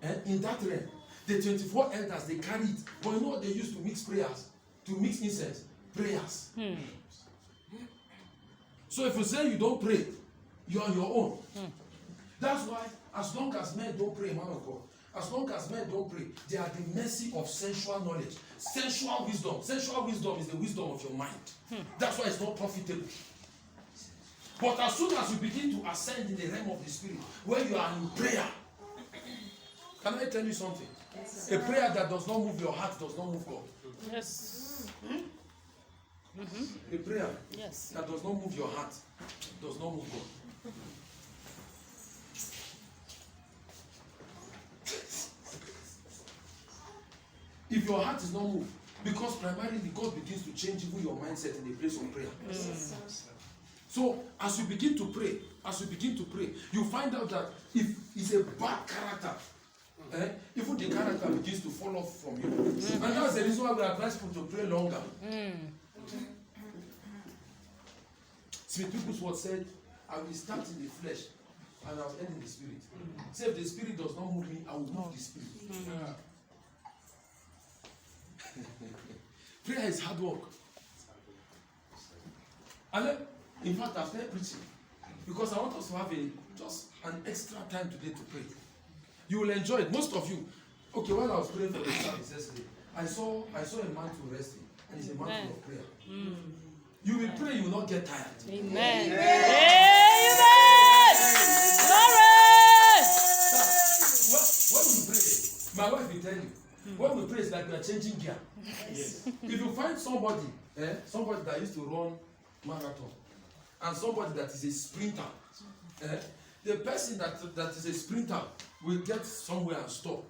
And in that realm, the 24 elders, they carry it. But you know what they used to mix prayers? To mix incense? Prayers. So if you say you don't pray, you're on your own. That's why, as long as men don't pray, man of God, as long as men don't pray, they are at the mercy of sensual knowledge, sensual wisdom. Sensual wisdom is the wisdom of your mind. That's why it's not profitable. But as soon as you begin to ascend in the realm of the spirit, where you are in prayer, can I tell you something? Yes, a prayer that does not move your heart does not move God. Yes. A prayer yes. that does not move your heart does not move God. If your heart is not moved, because primarily God begins to change even your mindset in the place of prayer. So as you begin to pray, you find out that if it's a bad character, even the character begins to fall off from you. And that's the reason why we advise people to pray longer. Smith Wigglesworth said, I will start in the flesh and I will end in the spirit. Say if the spirit does not move me, I will move the spirit. Prayer is hard work. And then, in fact, I've started preaching because I want us to have just an extra time today to pray. You will enjoy it. Most of you. Okay, while I was praying for the service yesterday, I saw a man to resting, and it's a man of prayer. You will pray, you will not get tired. Amen. When we pray, my wife will tell you, when we pray, it's like we are changing gear. Yes. If you find somebody that used to run marathon, and somebody that is a sprinter, the person that is a sprinter will get somewhere and stop.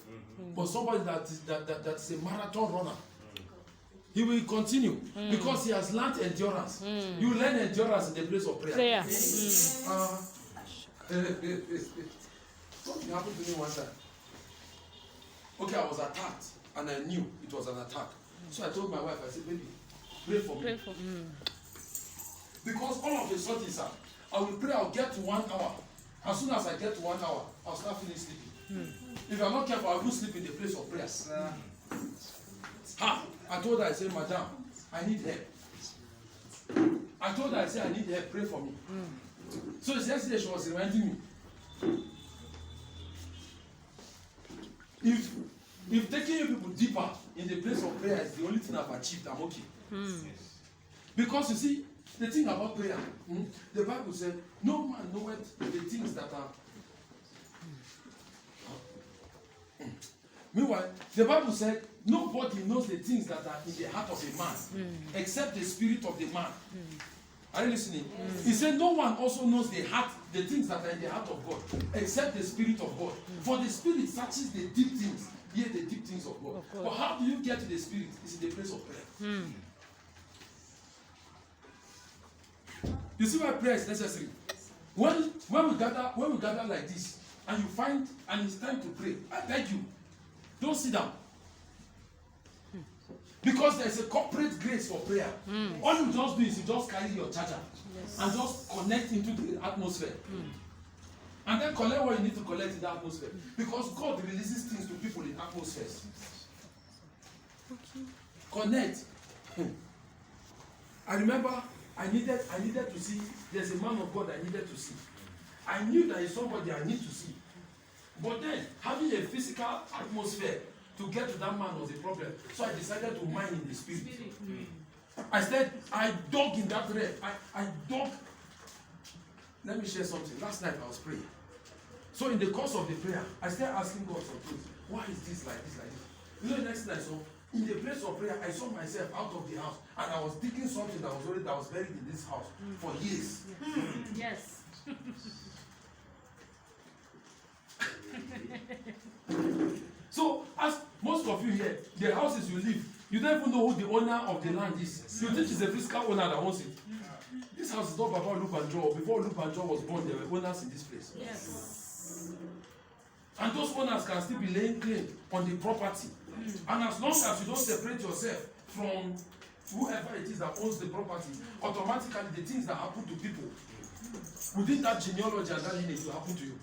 But somebody that is a marathon runner, he will continue because he has learned endurance. You learn endurance in the place of prayer. Something happened to me one time. Okay, I was attacked and I knew it was an attack. So I told my wife, I said, baby, pray for me. Because all of a sudden, sir, I will pray, I'll get to 1 hour. As soon as I get to 1 hour, I'll start feeling sleepy. If I'm not careful, I will sleep in the place of prayer. I told her, I said, Madam, I need help. I told her, I said, I need help, pray for me. So yesterday she was reminding me. If taking you people deeper in the place of prayer is the only thing I've achieved, I'm okay. Because you see, the thing about prayer, the Bible said, no man knoweth the things that are. Meanwhile, the Bible said, nobody knows the things that are in the heart of a man, except the spirit of the man. Are you listening? He said, no one also knows the things that are in the heart of God, except the spirit of God. For the spirit searches the deep things, yet the deep things of God. But how do you get to the spirit? It's in the place of prayer. You see why prayer is necessary? When we gather like this, and you find, and it's time to pray, I beg you, don't sit down. Because there's a corporate grace for prayer. All you just do is you just carry your charger and just connect into the atmosphere. And then collect what you need to collect in the atmosphere. Because God releases things to people in atmospheres. Connect. I remember I needed to see, there's a man of God I needed to see. I knew there is somebody I need to see. But then, having a physical atmosphere to get to that man was a problem. So I decided to mine in the spirit. I dug in that realm. I dug. Let me share something. Last night I was praying. So in the course of the prayer, I started asking God some things. Why is this like this, like this? You know, the next thing I saw, in the place of prayer, I saw myself out of the house. And I was digging something that was buried in this house for years. Yes. So, as most of you here, the houses you live, you don't even know who the owner of the land is. You think it's a physical owner that owns it. This house is not Baba Olubanjo. Before Olubanjo was born, there were owners in this place. Yes. And those owners can still be laying claim on the property. And as long as you don't separate yourself from whoever it is that owns the property, automatically the things that happen to people within that genealogy and that lineage will happen to you.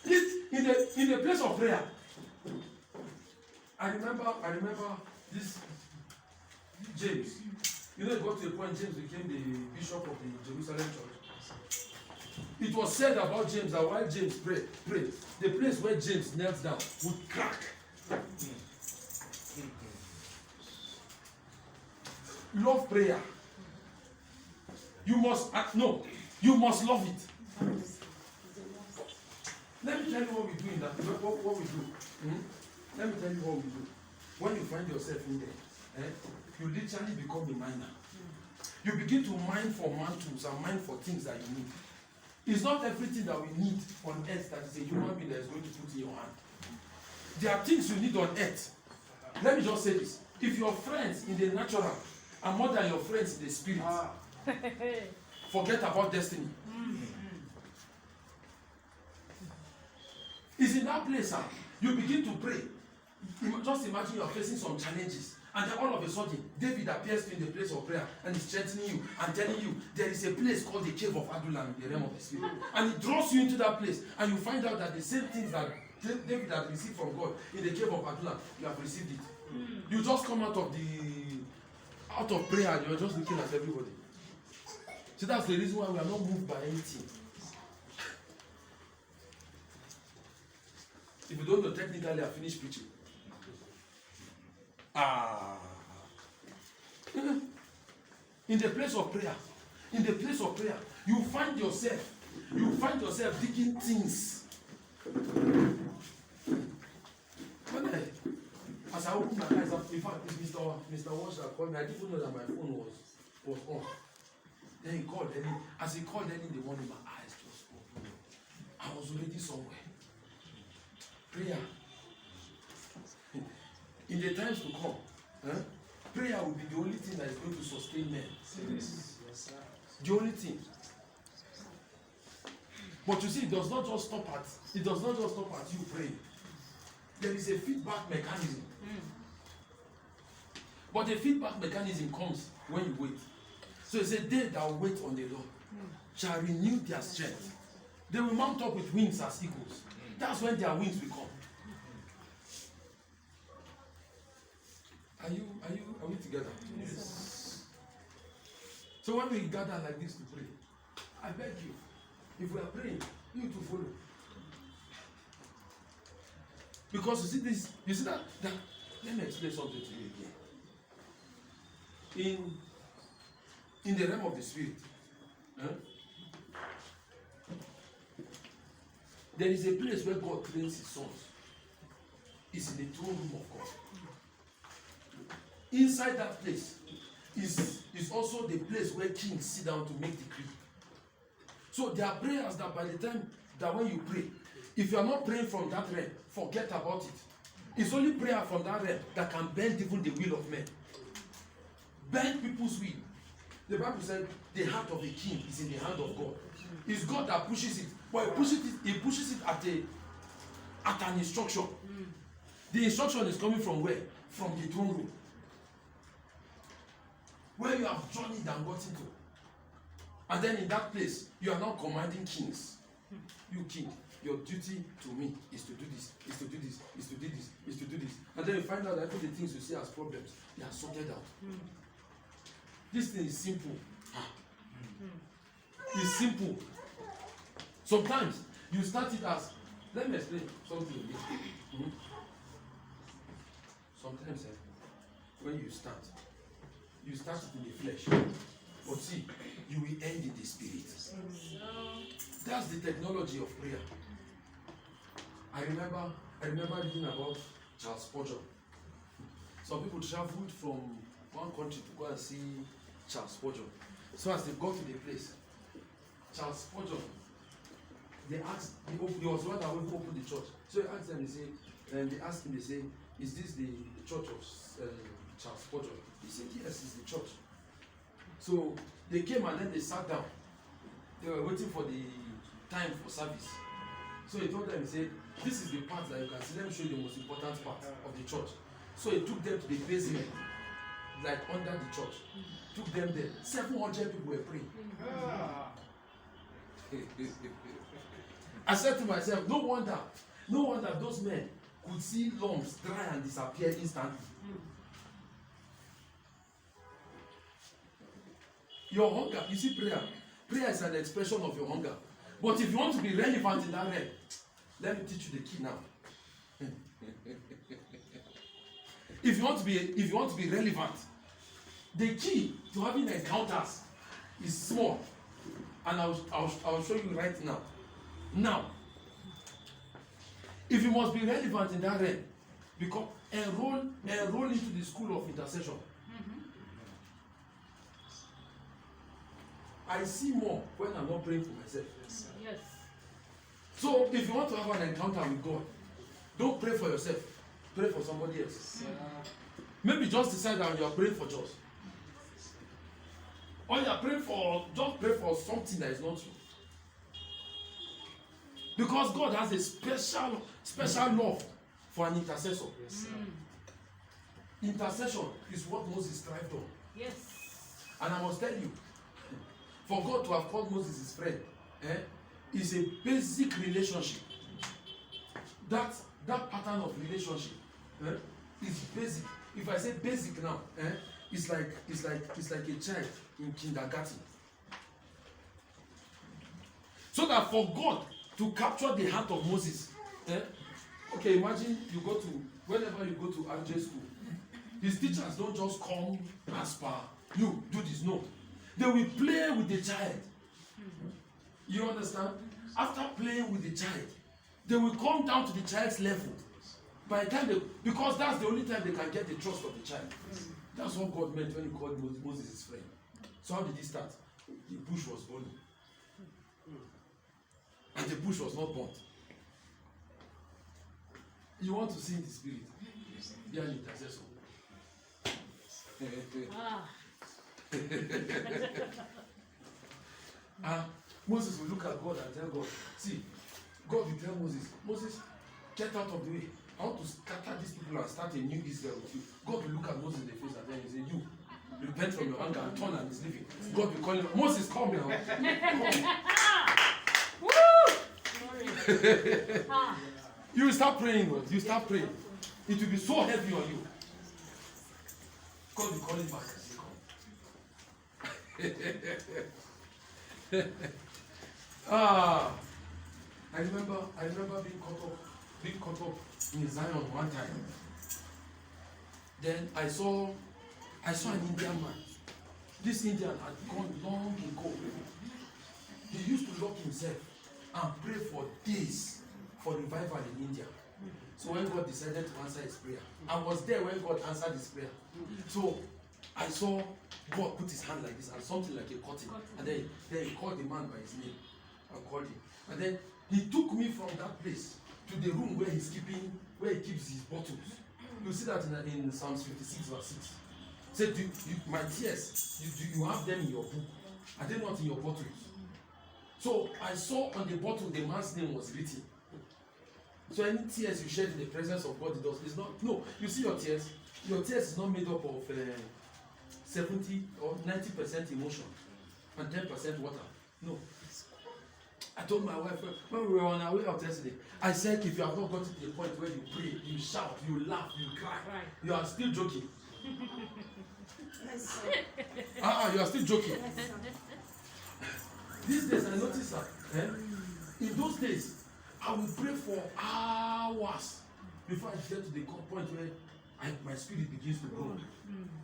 This In the place of prayer, I remember this James. You know, it got to a point James became the bishop of the Jerusalem church. It was said about James that while James prayed, the place where James knelt down would crack. Love prayer. You must you must love it. Let me tell you what we do in that. What we do. Let me tell you what we do. When you find yourself in there, you literally become a miner. You begin to mine for mantles and mine for things that you need. It's not everything that we need on earth that is a human being that is going to put in your hand. There are things you need on earth. Let me just say this. If your friends in the natural are more than your friends in the spirit, forget about destiny. It's in that place, you begin to pray. Just imagine you are facing some challenges, and then all of a sudden, David appears to you in the place of prayer and is strengthening you and telling you there is a place called the cave of Adullam in the realm of the spirit. And he draws you into that place, and you find out that the same things that David had received from God in the cave of Adullam, you have received it. You just come out of prayer and you're just looking at everybody. So that's the reason why we are not moved by anything. If you don't know, technically I finished preaching. In the place of prayer, you find yourself digging things. As I opened my eyes, in fact, Mr. Washer called me. I didn't know that my phone was on. Then he called, and as he called early in the morning, my eyes just opened. I was already somewhere. Prayer. In the times to come, prayer will be the only thing that is going to sustain men. Yes, sir. The only thing. But you see, it does not just stop at you praying. There is a feedback mechanism. But the feedback mechanism comes when you wait. So it's a day that wait on the Lord shall renew their strength. They will mount up with wings as eagles. That's when their wings will come. Are we together? Yes. So when we gather like this to pray, I beg you, if we are praying, you to follow. Because you see that let me explain something to you again. In the realm of the spirit, there is a place where God trains his sons. It's in the throne room of God. Inside that place is also the place where kings sit down to make decree. So there are prayers that by the time that when you pray, if you are not praying from that realm, forget about it. It's only prayer from that realm that can bend even the will of men. Bend people's will. The Bible said the heart of the king is in the hand of God. It's God that pushes it. But he pushes it at an instruction. The instruction is coming from where? From the throne room. Where you have journeyed and gotten to. And then in that place, you are now commanding kings. You king, your duty to me is to do this, is to do this, is to do this, is to do this. And then you find out that every the things you see as problems, they are sorted out. This thing is simple. It's simple. Sometimes you start it as, let me explain something again. Sometimes when you start it in the flesh. But see, you will end in the spirit. That's the technology of prayer. I remember reading about Charles Spurgeon. Some people traveled from one country to go and see Charles Spurgeon. So as they got to the place, Charles Spurgeon, they was one that opened the church. So he asked them, they asked him, they say, is this the church of Charles Spurgeon? He said, yes, it's the church. So they came and then they sat down. They were waiting for the time for service. So he told them, he said, this is the part that you can see. Let me show you the most important part of the church. So he took them to the basement, like under the church. Took them there. 700 people were praying. I said to myself, no wonder No wonder those men could see lumps dry and disappear instantly. Your hunger, you see, prayer is an expression of your hunger. But if you want to be relevant in that realm, let me teach you the key now. If you want to be relevant, the key to having encounters is small, and I'll show you right now. Now, if you must be relevant in that realm, because enroll into the school of intercession. I see more when I'm not praying for myself. Yes. So if you want to have an encounter with God, don't pray for yourself. Pray for somebody else. Maybe just decide that you are praying for just. Or you are praying for, just pray for something that is not you. Because God has a special love for an intercessor. Yes, Intercession is what Moses thrived on. Yes. And I must tell you, for God to have called Moses his friend, is a basic relationship. That pattern of relationship is basic. If I say basic now, it's like a child in kindergarten. So that for God to capture the heart of Moses, okay, imagine whenever you go to RJ school, his teachers don't just come as per you do this. No, they will play with the child. You understand? After playing with the child, they will come down to the child's level. By the time because that's the only time they can get the trust of the child. That's what God meant when he called Moses his friend. So how did he start? The bush was burning. And the bush was not burnt. You want to see in the spirit? Be an intercessor. Moses will look at God and tell God, see, God will tell Moses, get out of the way. I want to scatter these people and start a new Israel with you. God will look at Moses in the face and then he say, you repent from your anger and turn and is living. God will call him, Moses, come here. You will start praying, Lord. You start praying. It will be so heavy on you. God will call him back and say, come. I remember being caught up in Zion one time. Then I saw an Indian man. This Indian had gone long ago. He used to lock himself and pray for days for revival in India. So when God decided to answer his prayer, I was there when God answered his prayer. So I saw God put his hand like this and something like a cutting. And then he called the man by his name. I called him. And then he took me from that place to the room where he keeps his bottles. You see that in Psalms 56 verse 6. Say, my tears, do you have them in your book? Are they not in your bottles? So I saw on the bottle the man's name was written. So any tears you shed in the presence of God, it's not. No, you see your tears. Your tears is not made up of 70 or 90% emotion and 10% water. No. I told my wife when we were on our way out yesterday, I said, if you have not gotten to the point where you pray, you shout, you laugh, you cry, you are still joking. Yes, You are still joking. yes, These days I notice that in those days I will pray for hours before I get to the point where my spirit begins to grow.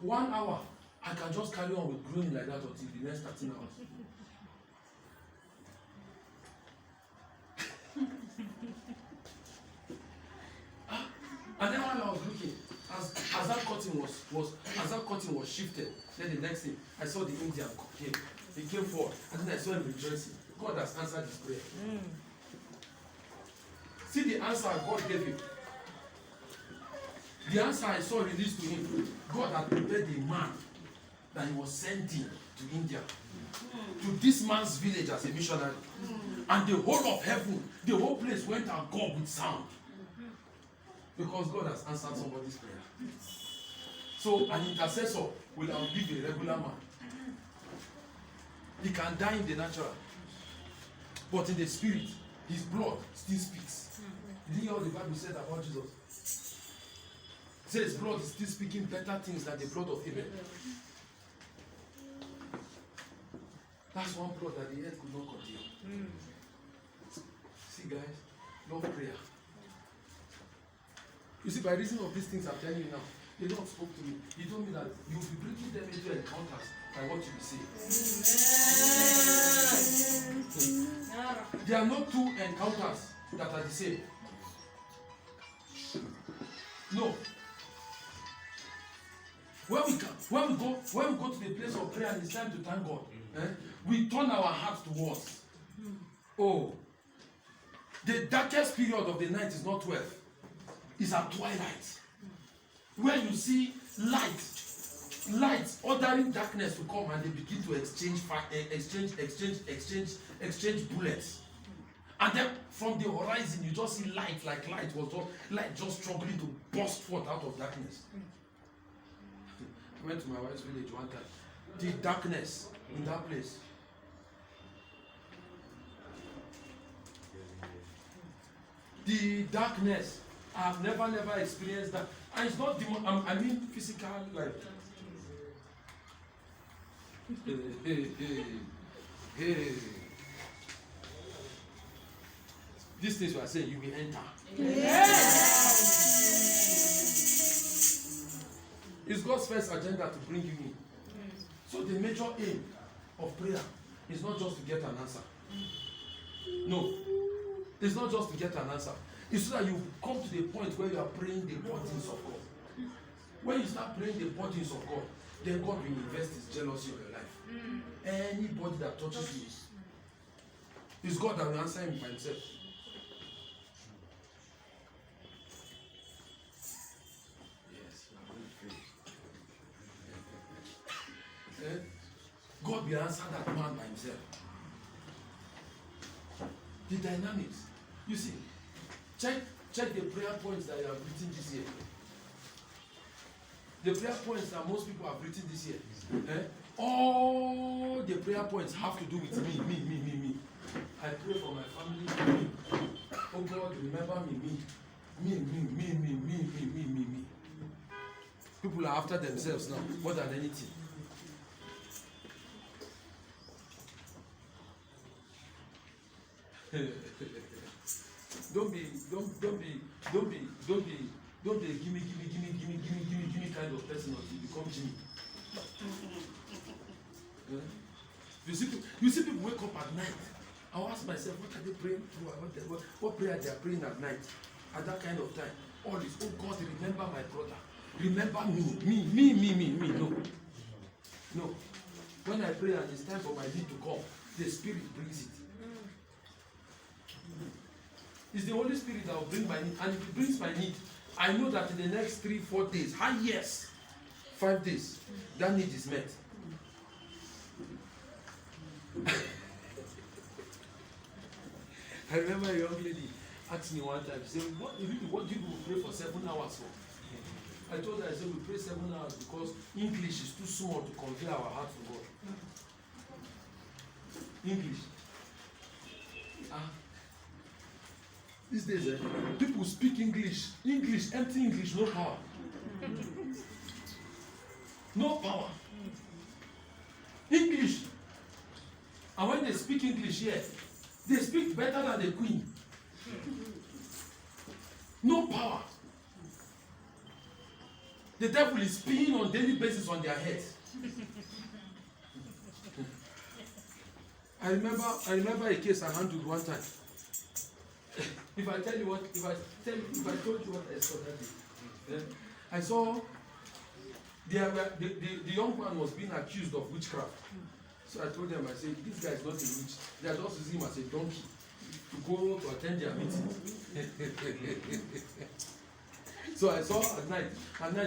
1 hour I can just carry on with growing like that until the next 13 hours. And then while I was looking, as that curtain was shifted, then the next thing I saw the Indian came. He came forward, and then I saw him rejoicing. God has answered his prayer. See the answer God gave him. The answer I saw released to him. God had prepared a man that he was sending to India, to this man's village as a missionary. And the whole of heaven, the whole place went agog with sound. Because God has answered somebody's prayer. So an intercessor will outlive a regular man. He can die in the natural, but in the spirit, his blood still speaks. Did you hear what the Bible said about Jesus? It says his blood is still speaking better things than the blood of Abel. That's one blood that the earth could not contain. See, guys, love prayer. You see, by reason of these things I'm telling you now, the Lord spoke to me. He told me that you will be bringing them into encounters by what you will say. There are not two encounters that are the same. No. When we go to the place of prayer and it's time to thank God, we turn our hearts towards. Oh, the darkest period of the night is not 12. It's at twilight, where you see light ordering darkness to come, and they begin to exchange bullets. And then from the horizon, you just see light just struggling to burst forth out of darkness. I went to my wife's village one time. The darkness in that place. The darkness. I've never experienced that. And it's not demon. I mean physical, like. Hey. These things we are saying, you will enter. It's God's first agenda to bring you in. So the major aim of prayer is not just to get an answer. No. It's not just to get an answer. It's so that you come to the point where you are praying the burdens of God. When you start praying the burdens of God, then God will invest his jealousy of your life. Anybody that touches you, it's God that will answer him by himself. Yes, God will answer that man by himself. The dynamics. You see, check the prayer points that you have written this year. The prayer points that most people have written this year. All the prayer points have to do with me. I pray for my family. Me. Oh God, remember me. Me. People are after themselves now more than anything. Don't be gimme kind of person until you become Jimmy. You see people wake up at night. I'll ask myself, what are they praying through? What prayer they are praying at night? At that kind of time. All this, oh God, remember my brother. Remember me. No. When I pray and it's time for my need to come, the Spirit brings it. It's the Holy Spirit that will bring my need. And if it brings my need, I know that in the next 3-4 days, 5 days, that need is met. I remember a young lady asked me one time, she said, what do you pray for 7 hours for? I told her, I said, we pray 7 hours because English is too small to convey our heart to God. English. These days, people speak English, empty English, no power. No power. English. And when they speak English here, they speak better than the Queen. No power. The devil is peeing on daily basis on their heads. I remember a case I handled one time. If I told you what I saw that day, I saw the young man was being accused of witchcraft. So I told them, I said, this guy is not a witch. They are just using him as a donkey to go to attend their meeting. So I saw at night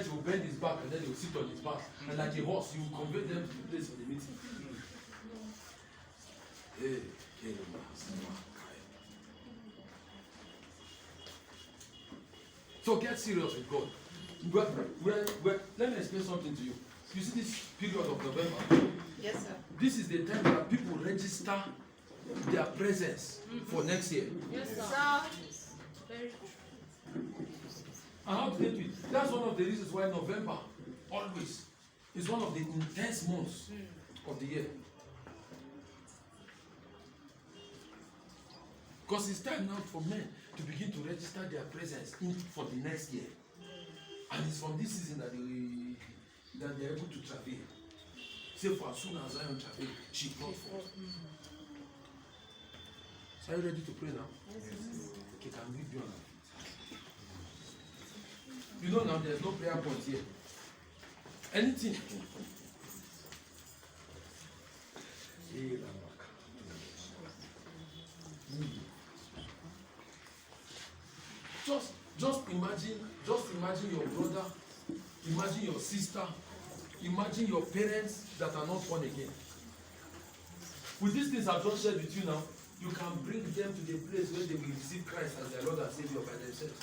he will bend his back and then he will sit on his back. And like a horse, he will convey them to the place of the meeting. So get serious with God. Let me explain something to you. You see this period of November? Yes, sir. This is the time that people register their presence for next year. Yes, sir. Very true. associate with. That's one of the reasons why November always is one of the intense months of the year. Because it's time now for men to begin to register their presence in for the next year. And it's from this season that they're able to travel. Say for as soon as Zion travel, she brought forth. So are you ready to pray now? Yes. Okay, can we be on our feet? You know now there's no prayer point here. Anything. Just imagine your brother, imagine your sister, imagine your parents that are not born again. With these things I've just shared with you now, you can bring them to the place where they will receive Christ as their Lord and Savior by themselves.